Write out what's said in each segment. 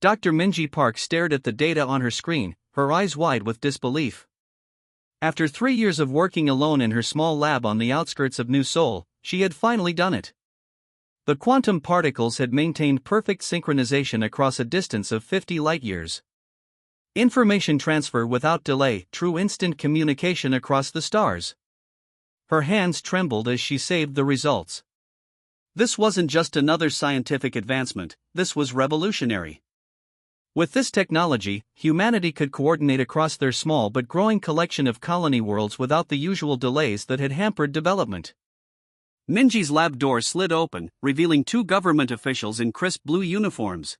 Dr. Minji Park stared at the data on her screen, her eyes wide with disbelief. After 3 years of working alone in her small lab on the outskirts of New Seoul, she had finally done it. The quantum particles had maintained perfect synchronization across a distance of 50 light-years. Information transfer without delay, true instant communication across the stars. Her hands trembled as she saved the results. This wasn't just another scientific advancement, this was revolutionary. With this technology, humanity could coordinate across their small but growing collection of colony worlds without the usual delays that had hampered development. Minji's lab door slid open, revealing 2 government officials in crisp blue uniforms.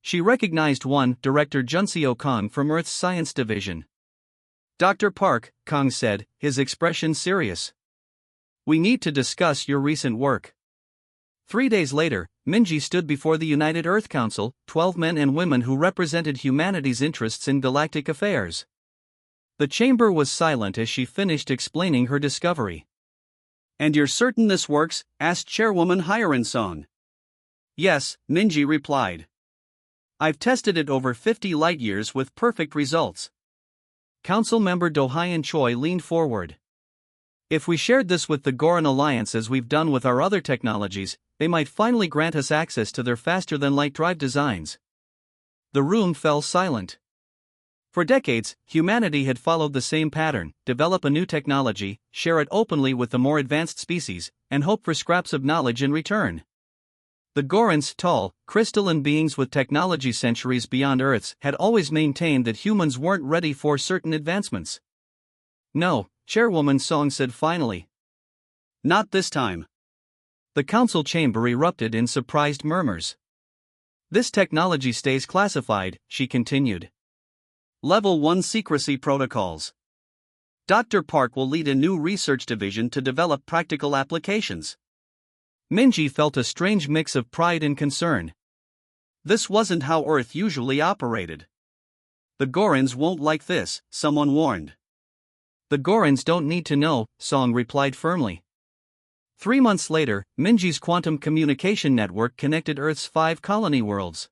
She recognized one, Director Junseo Kong from Earth's Science Division. "Dr. Park," Kong said, his expression serious. "We need to discuss your recent work." 3 days later, Minji stood before the United Earth Council, 12 men and women who represented humanity's interests in galactic affairs. The chamber was silent as she finished explaining her discovery. "And you're certain this works?" asked Chairwoman Hyerin Song. "Yes," Minji replied. "I've tested it over 50 light-years with perfect results." Council member Do Hyun Choi leaned forward. "If we shared this with the Goran Alliance as we've done with our other technologies, they might finally grant us access to their faster-than-light drive designs." The room fell silent. For decades, humanity had followed the same pattern: develop a new technology, share it openly with the more advanced species, and hope for scraps of knowledge in return. The Gorans, tall, crystalline beings with technology centuries beyond Earth's, had always maintained that humans weren't ready for certain advancements. "No," Chairwoman Song said finally. "Not this time." The council chamber erupted in surprised murmurs. "This technology stays classified," she continued. "Level 1 secrecy protocols. Dr. Park will lead a new research division to develop practical applications." Minji felt a strange mix of pride and concern. This wasn't how Earth usually operated. "The Gorans won't like this," someone warned. "The Gorans don't need to know," Song replied firmly. 3 months later, Minji's quantum communication network connected Earth's 5 colony worlds.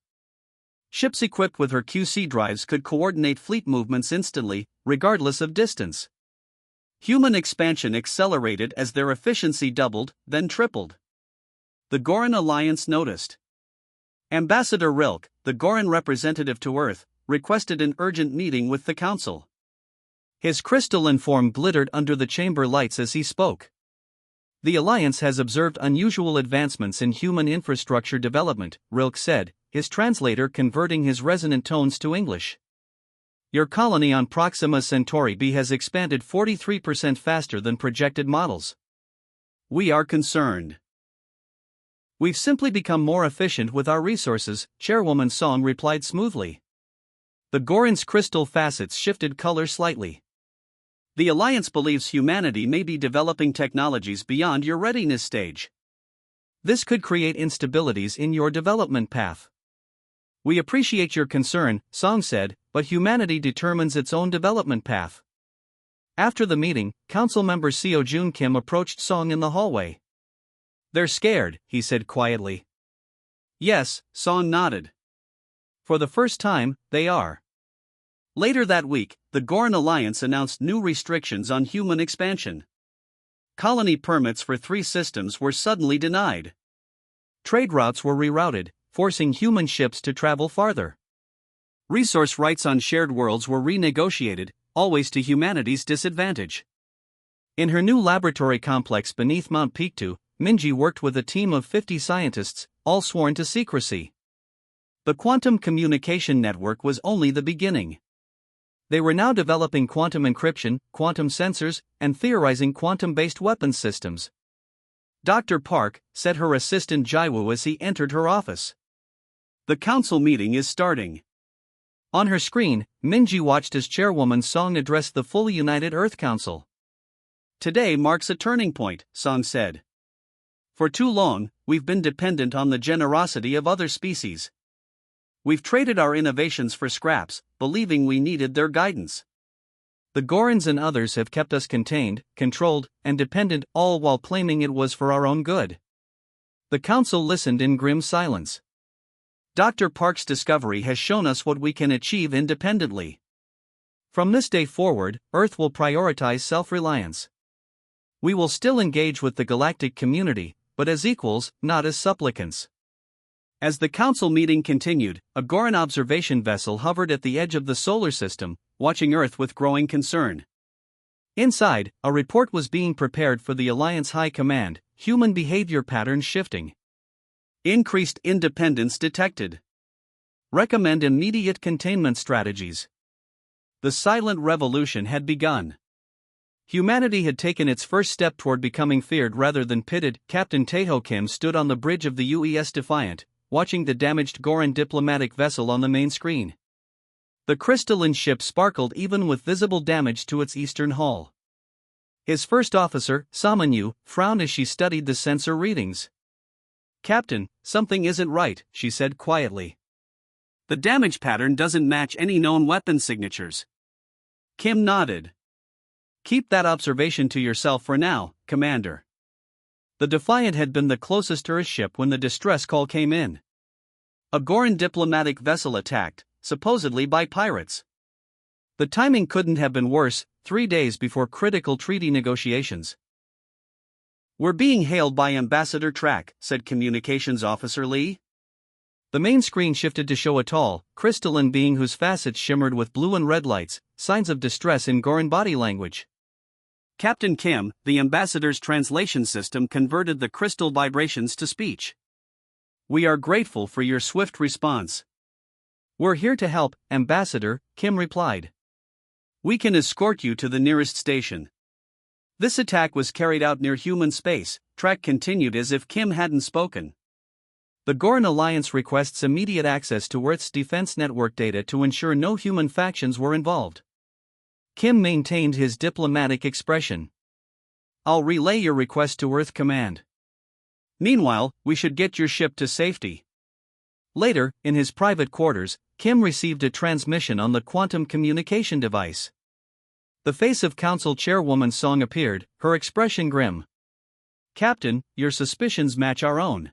Ships equipped with her QC drives could coordinate fleet movements instantly, regardless of distance. Human expansion accelerated as their efficiency doubled, then tripled. The Goran Alliance noticed. Ambassador Rilke, the Goran representative to Earth, requested an urgent meeting with the Council. His crystalline form glittered under the chamber lights as he spoke. "The Alliance has observed unusual advancements in human infrastructure development," Rilke said, his translator converting his resonant tones to English. "Your colony on Proxima Centauri B has expanded 43% faster than projected models. We are concerned. We've simply become more efficient with our resources," Chairwoman Song replied smoothly. The Goran's crystal facets shifted color slightly. "The Alliance believes humanity may be developing technologies beyond your readiness stage. This could create instabilities in your development path. We appreciate your concern," Song said, "but humanity determines its own development path." After the meeting, Council member Seo Jun Kim approached Song in the hallway. "They're scared," he said quietly. "Yes," Song nodded. "For the first time, they are." Later that week, the Goran Alliance announced new restrictions on human expansion. Colony permits for 3 systems were suddenly denied. Trade routes were rerouted, forcing human ships to travel farther. Resource rights on shared worlds were renegotiated, always to humanity's disadvantage. In her new laboratory complex beneath Mount Pictou, Minji worked with a team of 50 scientists, all sworn to secrecy. The quantum communication network was only the beginning. They were now developing quantum encryption, quantum sensors, and theorizing quantum-based weapons systems. "Dr. Park," said her assistant Jaiwoo as he entered her office. "The council meeting is starting." On her screen, Minji watched as Chairwoman Song addressed the full United Earth Council. "Today marks a turning point," Song said. "For too long, we've been dependent on the generosity of other species. We've traded our innovations for scraps, believing we needed their guidance. The Gorans and others have kept us contained, controlled, and dependent, all while claiming it was for our own good." The council listened in grim silence. Dr. Park's discovery has shown us what we can achieve independently. From this day forward, Earth will prioritize self-reliance. We will still engage with the galactic community, but as equals, not as supplicants. As the council meeting continued, a Goran observation vessel hovered at the edge of the solar system, watching Earth with growing concern. Inside, a report was being prepared for the Alliance High Command: human behavior patterns shifting. Increased independence detected. Recommend immediate containment strategies. The silent revolution had begun. Humanity had taken its first step toward becoming feared rather than pitted. Captain Taeho Kim stood on the bridge of the UES Defiant, watching the damaged Goran diplomatic vessel on the main screen. The crystalline ship sparkled even with visible damage to its eastern hull. His first officer, Samanyu, frowned as she studied the sensor readings. "Captain, something isn't right," she said quietly. "The damage pattern doesn't match any known weapon signatures." Kim nodded. "Keep that observation to yourself for now, Commander." The Defiant had been the closest Earth ship when the distress call came in. A Goran diplomatic vessel attacked, supposedly by pirates. The timing couldn't have been worse, 3 days before critical treaty negotiations. "We're being hailed by Ambassador Track," said Communications Officer Lee. The main screen shifted to show a tall, crystalline being whose facets shimmered with blue and red lights, signs of distress in Goran body language. "Captain Kim," the ambassador's translation system converted the crystal vibrations to speech. "We are grateful for your swift response." "We're here to help, Ambassador," Kim replied. "We can escort you to the nearest station." "This attack was carried out near human space," Track continued as if Kim hadn't spoken. "The Goran Alliance requests immediate access to Earth's defense network data to ensure no human factions were involved." Kim maintained his diplomatic expression. "I'll relay your request to Earth Command. Meanwhile, we should get your ship to safety." Later, in his private quarters, Kim received a transmission on the quantum communication device. The face of Council Chairwoman Song appeared, her expression grim. "Captain, your suspicions match our own.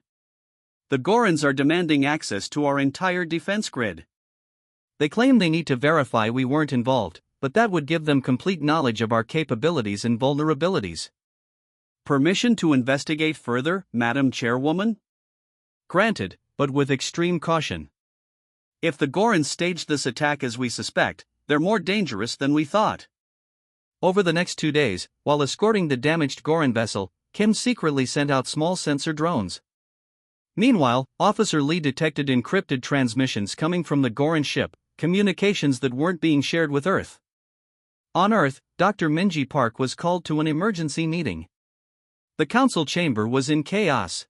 The Gorans are demanding access to our entire defense grid. They claim they need to verify we weren't involved, but that would give them complete knowledge of our capabilities and vulnerabilities." "Permission to investigate further, Madam Chairwoman?" "Granted, but with extreme caution. If the Gorans staged this attack as we suspect, they're more dangerous than we thought." Over the next 2 days, while escorting the damaged Goran vessel, Kim secretly sent out small sensor drones. Meanwhile, Officer Lee detected encrypted transmissions coming from the Goran ship, communications that weren't being shared with Earth. On Earth, Dr. Minji Park was called to an emergency meeting. The council chamber was in chaos.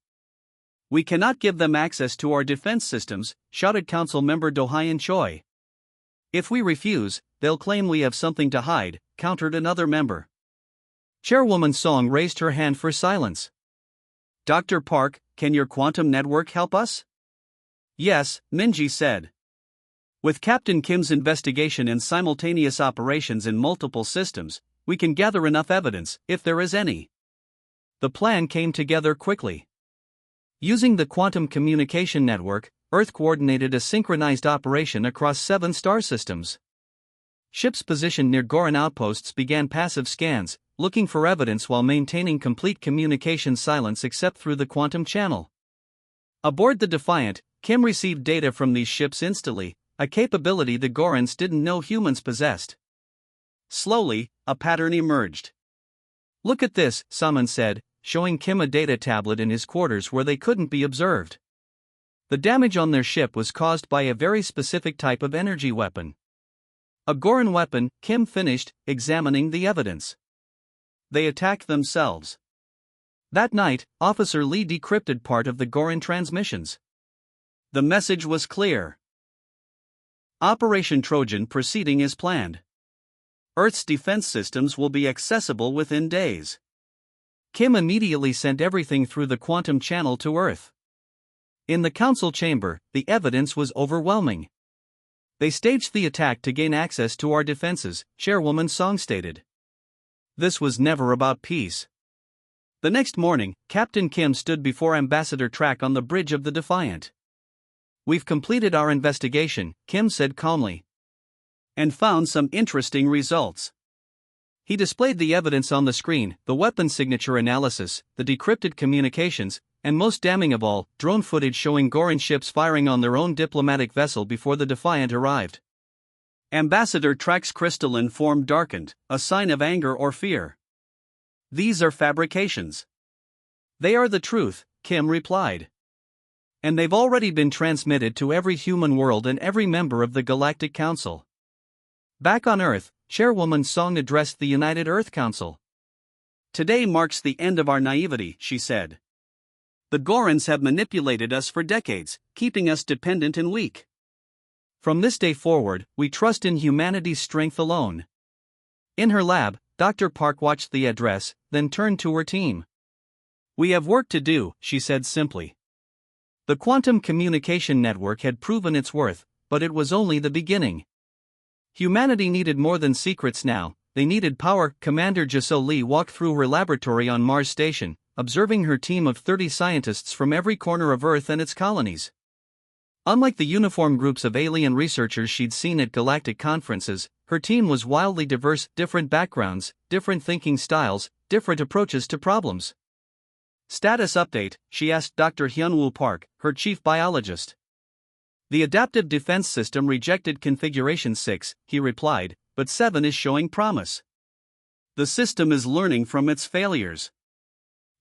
"We cannot give them access to our defense systems," shouted Council Member Do-hyun Choi. "If we refuse, they'll claim we have something to hide," countered another member. Chairwoman Song raised her hand for silence. "Dr. Park, can your quantum network help us?" "Yes," Minji said. "With Captain Kim's investigation and simultaneous operations in multiple systems, we can gather enough evidence, if there is any." The plan came together quickly. Using the quantum communication network, Earth coordinated a synchronized operation across 7 star systems. Ships positioned near Goran outposts began passive scans, looking for evidence while maintaining complete communication silence except through the quantum channel. Aboard the Defiant, Kim received data from these ships instantly, a capability the Gorans didn't know humans possessed. Slowly, a pattern emerged. "Look at this," Saman said, showing Kim a data tablet in his quarters where they couldn't be observed. The damage on their ship was caused by a very specific type of energy weapon. "A Goran weapon," Kim finished, examining the evidence. "They attacked themselves." That night, Officer Lee decrypted part of the Goran transmissions. The message was clear. Operation Trojan proceeding as planned. Earth's defense systems will be accessible within days. Kim immediately sent everything through the quantum channel to Earth. In the council chamber, the evidence was overwhelming. "They staged the attack to gain access to our defenses," Chairwoman Song stated. "This was never about peace." The next morning, Captain Kim stood before Ambassador Track on the bridge of the Defiant. We've completed our investigation, Kim said calmly, and found some interesting results. He displayed the evidence on the screen, the weapon signature analysis, the decrypted communications, and most damning of all, drone footage showing Goran ships firing on their own diplomatic vessel before the Defiant arrived. Ambassador Trak's crystalline form darkened, a sign of anger or fear. These are fabrications. They are the truth, Kim replied. And they've already been transmitted to every human world and every member of the Galactic Council. Back on Earth, Chairwoman Song addressed the United Earth Council. Today marks the end of our naivety, she said. The Gorans have manipulated us for decades, keeping us dependent and weak. From this day forward, we trust in humanity's strength alone. In her lab, Dr. Park watched the address, then turned to her team. We have work to do, she said simply. The quantum communication network had proven its worth, but it was only the beginning. Humanity needed more than secrets now, they needed power. Commander Jiso Lee walked through her laboratory on Mars Station, observing her team of 30 scientists from every corner of Earth and its colonies. Unlike the uniform groups of alien researchers she'd seen at galactic conferences, her team was wildly diverse, different backgrounds, different thinking styles, different approaches to problems. Status update, she asked Dr. Hyunwoo Park, her chief biologist. The adaptive defense system rejected configuration 6, he replied, but 7 is showing promise. The system is learning from its failures.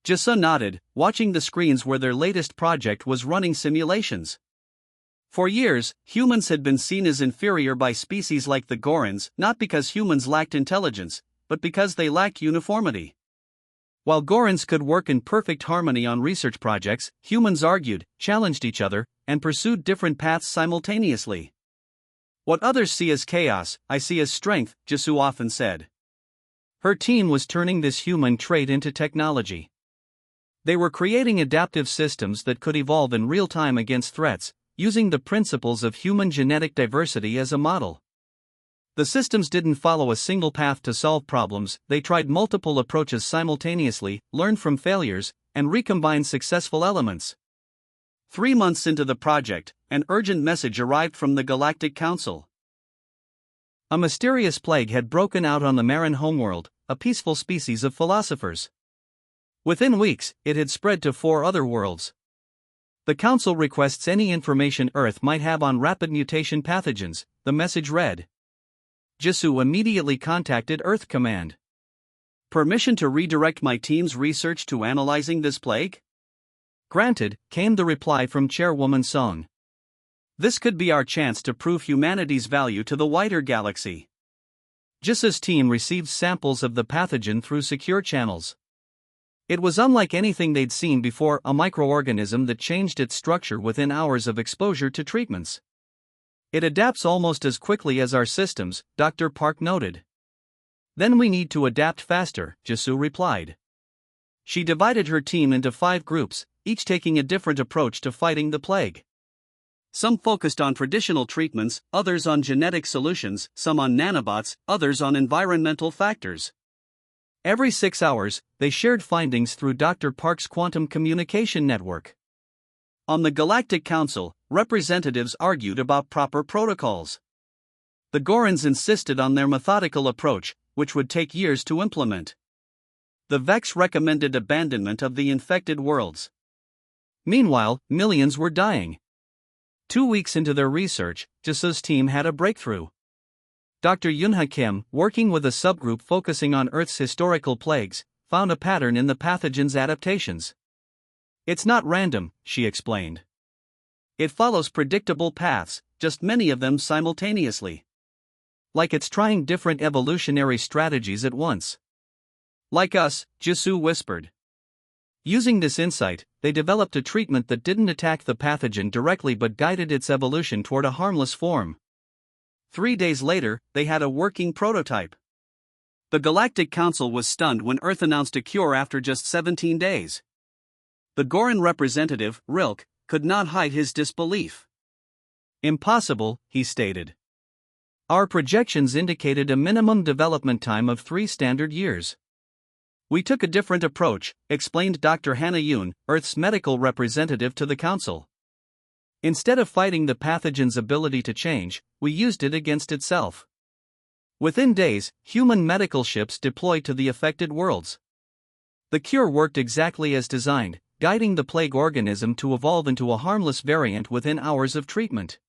Jisa nodded, watching the screens where their latest project was running simulations. For years, humans had been seen as inferior by species like the Gorans, not because humans lacked intelligence, but because they lacked uniformity. While Gorans could work in perfect harmony on research projects, humans argued, challenged each other, and pursued different paths simultaneously. What others see as chaos, I see as strength, Jisoo often said. Her team was turning this human trait into technology. They were creating adaptive systems that could evolve in real time against threats, using the principles of human genetic diversity as a model. The systems didn't follow a single path to solve problems, they tried multiple approaches simultaneously, learned from failures, and recombined successful elements. 3 months into the project, an urgent message arrived from the Galactic Council. A mysterious plague had broken out on the Marin homeworld, a peaceful species of philosophers. Within weeks, it had spread to 4 other worlds. The Council requests any information Earth might have on rapid mutation pathogens, the message read. Jisoo immediately contacted Earth Command. Permission to redirect my team's research to analyzing this plague? Granted, came the reply from Chairwoman Song. This could be our chance to prove humanity's value to the wider galaxy. Jisoo's team received samples of the pathogen through secure channels. It was unlike anything they'd seen before, a microorganism that changed its structure within hours of exposure to treatments. It adapts almost as quickly as our systems, Dr. Park noted. Then we need to adapt faster, Jisoo replied. She divided her team into 5 groups, each taking a different approach to fighting the plague. Some focused on traditional treatments, others on genetic solutions, some on nanobots, others on environmental factors. Every 6 hours, they shared findings through Dr. Park's quantum communication network. On the Galactic Council, representatives argued about proper protocols. The Gorans insisted on their methodical approach, which would take years to implement. The Vex recommended abandonment of the infected worlds. Meanwhile, millions were dying. 2 weeks into their research, Jisoo's team had a breakthrough. Dr. Yunha Kim, working with a subgroup focusing on Earth's historical plagues, found a pattern in the pathogen's adaptations. It's not random, she explained. It follows predictable paths, just many of them simultaneously. Like it's trying different evolutionary strategies at once. Like us, Jisoo whispered. Using this insight, they developed a treatment that didn't attack the pathogen directly but guided its evolution toward a harmless form. 3 days later, they had a working prototype. The Galactic Council was stunned when Earth announced a cure after just 17 days. The Goran representative, Rilk, could not hide his disbelief. Impossible, he stated. Our projections indicated a minimum development time of 3 standard years. We took a different approach, explained Dr. Hannah Yoon, Earth's medical representative to the Council. Instead of fighting the pathogen's ability to change, we used it against itself. Within days, human medical ships deployed to the affected worlds. The cure worked exactly as designed, guiding the plague organism to evolve into a harmless variant within hours of treatment.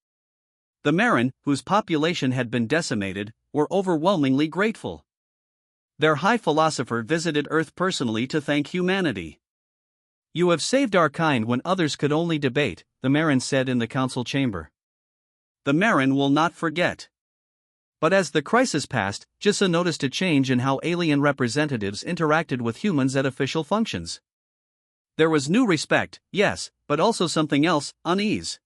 The Marin, whose population had been decimated, were overwhelmingly grateful. Their high philosopher visited Earth personally to thank humanity. "You have saved our kind when others could only debate," the Marin said in the council chamber. The Marin will not forget. But as the crisis passed, Jissa noticed a change in how alien representatives interacted with humans at official functions. There was new respect, yes, but also something else, unease.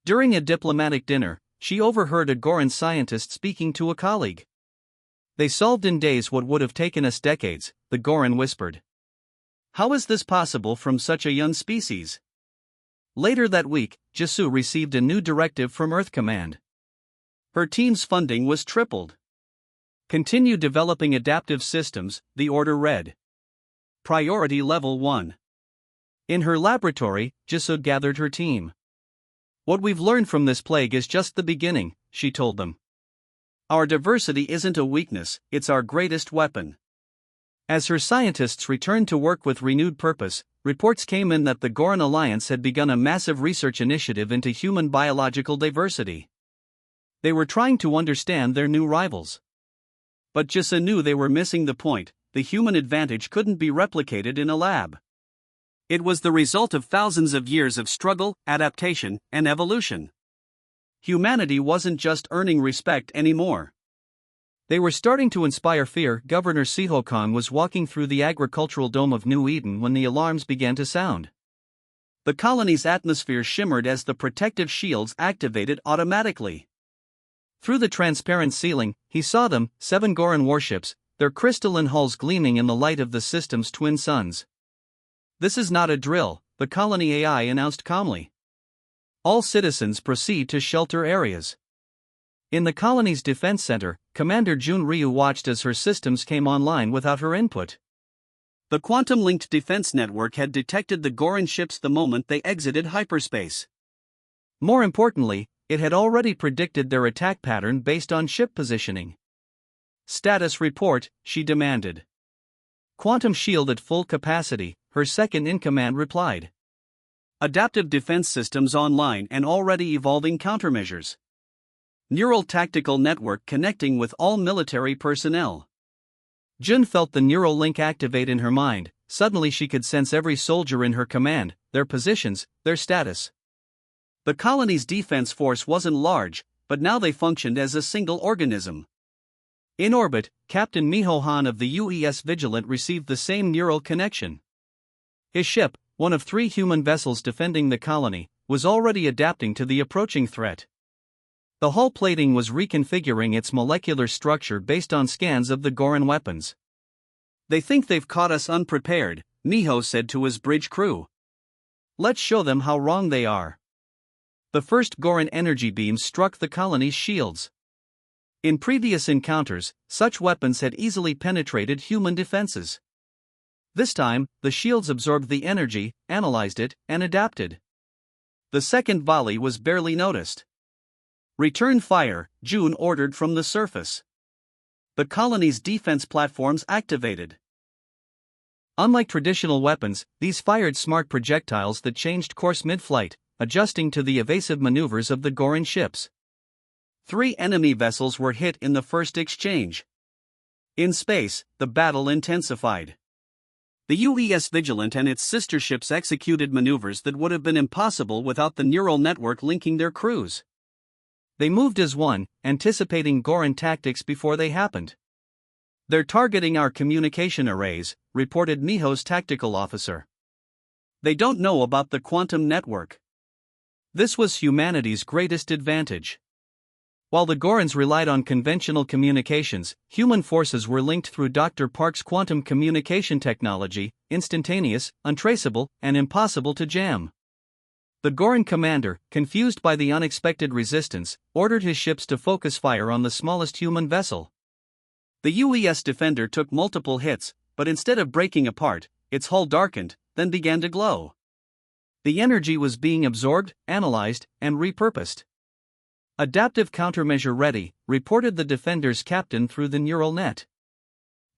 During a diplomatic dinner, she overheard a Goran scientist speaking to a colleague. "They solved in days what would have taken us decades," the Goran whispered. "How is this possible from such a young species?" Later that week, Jisoo received a new directive from Earth Command. Her team's funding was tripled. "Continue developing adaptive systems," the order read. Priority Level 1. In her laboratory, Jisoo gathered her team. "What we've learned from this plague is just the beginning," she told them. "Our diversity isn't a weakness, it's our greatest weapon." As her scientists returned to work with renewed purpose, reports came in that the Goran Alliance had begun a massive research initiative into human biological diversity. They were trying to understand their new rivals. But Jissa knew they were missing the point: the human advantage couldn't be replicated in a lab. It was the result of thousands of years of struggle, adaptation, and evolution. Humanity wasn't just earning respect anymore. They were starting to inspire fear. Governor Sihokong was walking through the agricultural dome of New Eden when the alarms began to sound. The colony's atmosphere shimmered as the protective shields activated automatically. Through the transparent ceiling, he saw them, 7 Goran warships, their crystalline hulls gleaming in the light of the system's twin suns. "This is not a drill," the colony AI announced calmly. "All citizens proceed to shelter areas." In the colony's defense center, Commander Jun Ryu watched as her systems came online without her input. The quantum-linked defense network had detected the Goran ships the moment they exited hyperspace. More importantly, it had already predicted their attack pattern based on ship positioning. "Status report," she demanded. "Quantum shield at full capacity," her second-in-command replied. "Adaptive defense systems online and already evolving countermeasures. Neural tactical network connecting with all military personnel." Jun felt the neural link activate in her mind. Suddenly she could sense every soldier in her command, their positions, their status. The colony's defense force wasn't large, but now they functioned as a single organism. In orbit, Captain Miho Han of the UES Vigilant received the same neural connection. His ship, one of 3 human vessels defending the colony, was already adapting to the approaching threat. The hull plating was reconfiguring its molecular structure based on scans of the Goran weapons. "They think they've caught us unprepared," Miho said to his bridge crew. "Let's show them how wrong they are." The first Goran energy beams struck the colony's shields. In previous encounters, such weapons had easily penetrated human defenses. This time, the shields absorbed the energy, analyzed it, and adapted. The second volley was barely noticed. "Return fire," June ordered from the surface. The colony's defense platforms activated. Unlike traditional weapons, these fired smart projectiles that changed course mid-flight, adjusting to the evasive maneuvers of the Goran ships. 3 enemy vessels were hit in the first exchange. In space, the battle intensified. The UES Vigilant and its sister ships executed maneuvers that would have been impossible without the neural network linking their crews. They moved as one, anticipating Goran tactics before they happened. "They're targeting our communication arrays," reported Miho's tactical officer. "They don't know about the quantum network." This was humanity's greatest advantage. While the Gorans relied on conventional communications, human forces were linked through Dr. Park's quantum communication technology, instantaneous, untraceable, and impossible to jam. The Goran commander, confused by the unexpected resistance, ordered his ships to focus fire on the smallest human vessel. The UES Defender took multiple hits, but instead of breaking apart, its hull darkened, then began to glow. The energy was being absorbed, analyzed, and repurposed. "Adaptive countermeasure ready," reported the Defender's captain through the neural net.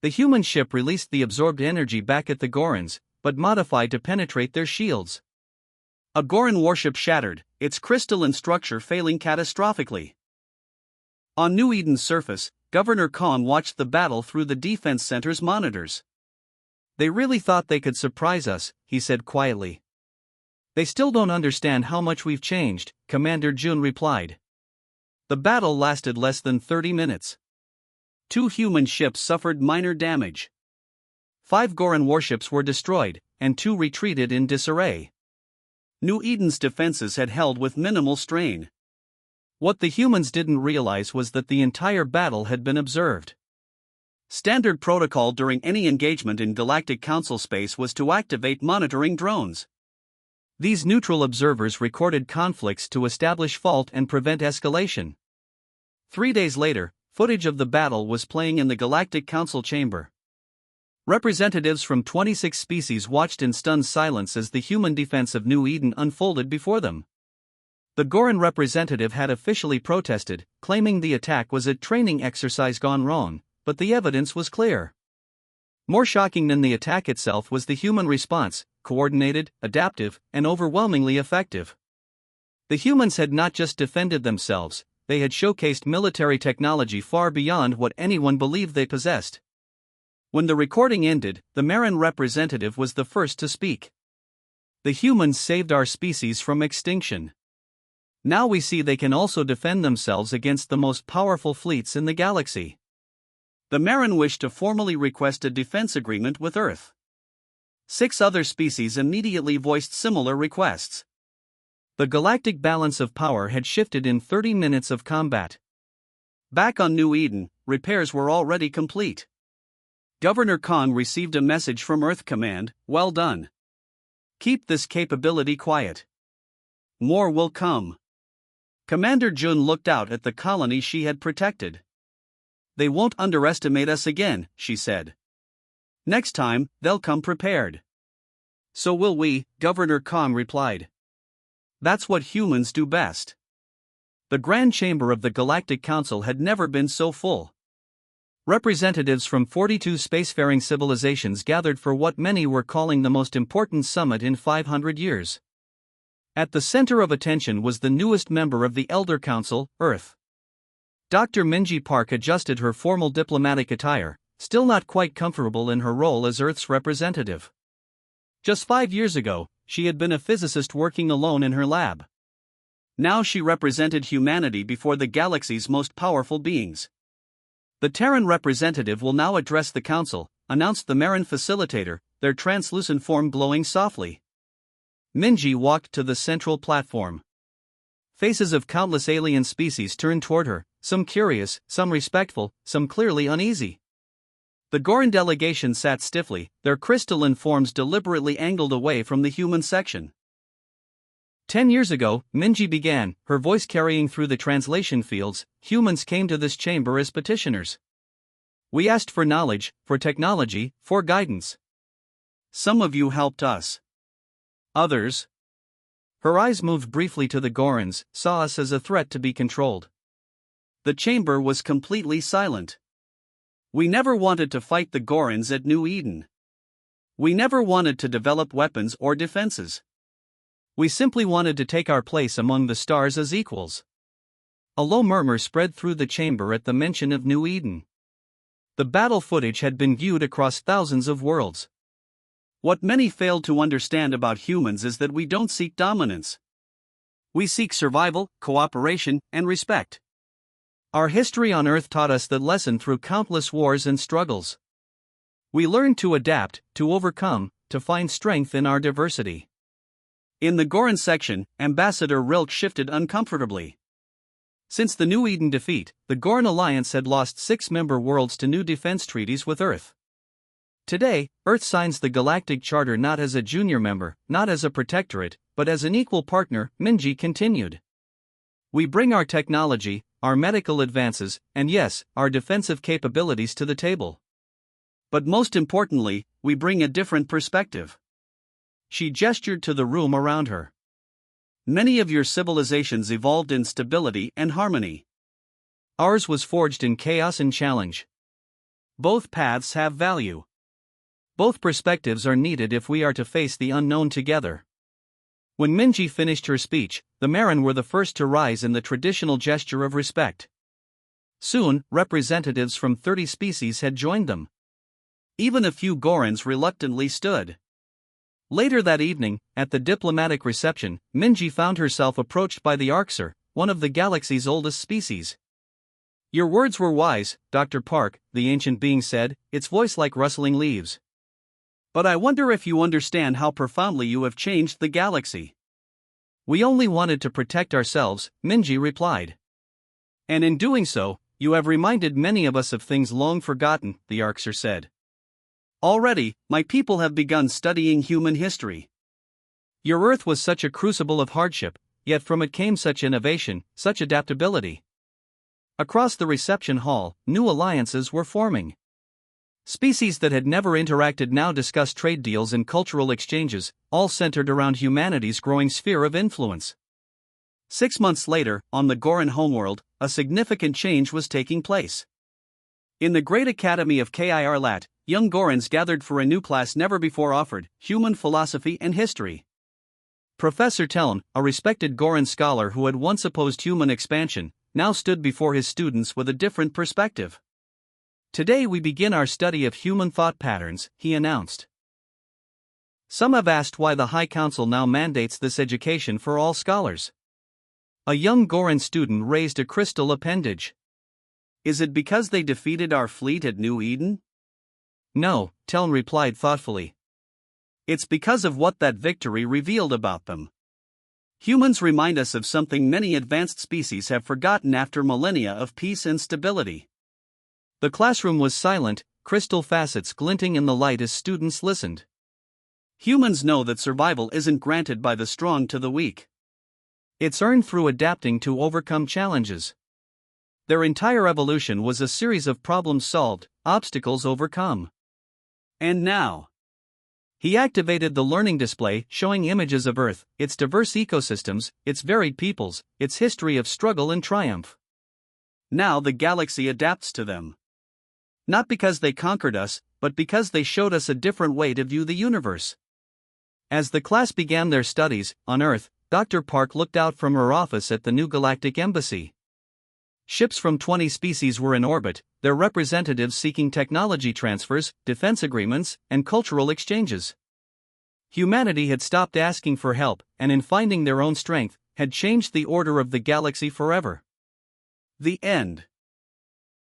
The human ship released the absorbed energy back at the Gorons, but modified to penetrate their shields. A Goron warship shattered, its crystalline structure failing catastrophically. On New Eden's surface, Governor Khan watched the battle through the defense center's monitors. "They really thought they could surprise us," he said quietly. "They still don't understand how much we've changed," Commander Jun replied. The battle lasted less than 30 minutes. 2 human ships suffered minor damage. 5 Goron warships were destroyed, and 2 retreated in disarray. New Eden's defenses had held with minimal strain. What the humans didn't realize was that the entire battle had been observed. Standard protocol during any engagement in Galactic Council space was to activate monitoring drones. These neutral observers recorded conflicts to establish fault and prevent escalation. 3 days later, footage of the battle was playing in the Galactic Council chamber. Representatives from 26 species watched in stunned silence as the human defense of New Eden unfolded before them. The Goron representative had officially protested, claiming the attack was a training exercise gone wrong, but the evidence was clear. More shocking than the attack itself was the human response: coordinated, adaptive, and overwhelmingly effective. The humans had not just defended themselves, they had showcased military technology far beyond what anyone believed they possessed. When the recording ended, the Marin representative was the first to speak. "The humans saved our species from extinction. Now we see they can also defend themselves against the most powerful fleets in the galaxy." The Marin wished to formally request a defense agreement with Earth. 6 other species immediately voiced similar requests. The galactic balance of power had shifted in 30 minutes of combat. Back on New Eden, repairs were already complete. Governor Khan received a message from Earth Command: "Well done. Keep this capability quiet. More will come." Commander Jun looked out at the colony she had protected. "They won't underestimate us again," she said. "Next time, they'll come prepared." "So will we," Governor Khan replied. "That's what humans do best." The Grand Chamber of the Galactic Council had never been so full. Representatives from 42 spacefaring civilizations gathered for what many were calling the most important summit in 500 years. At the center of attention was the newest member of the Elder Council, Earth. Dr. Minji Park adjusted her formal diplomatic attire, still not quite comfortable in her role as Earth's representative. Just 5 years ago, she had been a physicist working alone in her lab. Now she represented humanity before the galaxy's most powerful beings. "The Terran representative will now address the council," announced the Marin facilitator, their translucent form glowing softly. Minji walked to the central platform. Faces of countless alien species turned toward her, some curious, some respectful, some clearly uneasy. The Goron delegation sat stiffly, their crystalline forms deliberately angled away from the human section. 10 years ago, Minji began, her voice carrying through the translation fields. "Humans came to this chamber as petitioners. We asked for knowledge, for technology, for guidance. Some of you helped us. Others." Her eyes moved briefly to the Gorons, saw us as a threat to be controlled. The chamber was completely silent. "We never wanted to fight the Gorons at New Eden. We never wanted to develop weapons or defenses. We simply wanted to take our place among the stars as equals." A low murmur spread through the chamber at the mention of New Eden. The battle footage had been viewed across thousands of worlds. What many failed to understand about humans is that we don't seek dominance. We seek survival, cooperation, and respect. Our history on Earth taught us that lesson through countless wars and struggles. We learned to adapt, to overcome, to find strength in our diversity. In the Goron section, Ambassador Rilke shifted uncomfortably. Since the New Eden defeat, the Goron Alliance had lost 6 member worlds to new defense treaties with Earth. Today, Earth signs the Galactic Charter not as a junior member, not as a protectorate, but as an equal partner, Minji continued. "We bring our technology, our medical advances, and yes, our defensive capabilities to the table. But most importantly, we bring a different perspective." She gestured to the room around her. Many of your civilizations evolved in stability and harmony. Ours was forged in chaos and challenge. Both paths have value. Both perspectives are needed if we are to face the unknown together. When Minji finished her speech, the Marin were the first to rise in the traditional gesture of respect. Soon, representatives from 30 species had joined them. Even a few Gorons reluctantly stood. Later that evening, at the diplomatic reception, Minji found herself approached by the Arxer, one of the galaxy's oldest species. Your words were wise, Dr. Park, the ancient being said, its voice like rustling leaves. But I wonder if you understand how profoundly you have changed the galaxy. We only wanted to protect ourselves, Minji replied. And in doing so, you have reminded many of us of things long forgotten, the Arxer said. Already, my people have begun studying human history. Your Earth was such a crucible of hardship, yet from it came such innovation, such adaptability. Across the reception hall, new alliances were forming. Species that had never interacted now discussed trade deals and cultural exchanges, all centered around humanity's growing sphere of influence. 6 months later, on the Goron homeworld, a significant change was taking place. In the Great Academy of Kirlat, young Gorons gathered for a new class never before offered, human philosophy and history. Professor Teln, a respected Goron scholar who had once opposed human expansion, now stood before his students with a different perspective. Today we begin our study of human thought patterns, he announced. Some have asked why the High Council now mandates this education for all scholars. A young Goron student raised a crystal appendage. Is it because they defeated our fleet at New Eden? No, Teln replied thoughtfully. It's because of what that victory revealed about them. Humans remind us of something many advanced species have forgotten after millennia of peace and stability. The classroom was silent, crystal facets glinting in the light as students listened. Humans know that survival isn't granted by the strong to the weak. It's earned through adapting to overcome challenges. Their entire evolution was a series of problems solved, obstacles overcome. And now, he activated the learning display showing images of Earth, its diverse ecosystems, its varied peoples, its history of struggle and triumph. Now the galaxy adapts to them. Not because they conquered us, but because they showed us a different way to view the universe. As the class began their studies, on Earth, Dr. Park looked out from her office at the new Galactic Embassy. Ships from 20 species were in orbit, their representatives seeking technology transfers, defense agreements, and cultural exchanges. Humanity had stopped asking for help, and in finding their own strength, had changed the order of the galaxy forever. The end.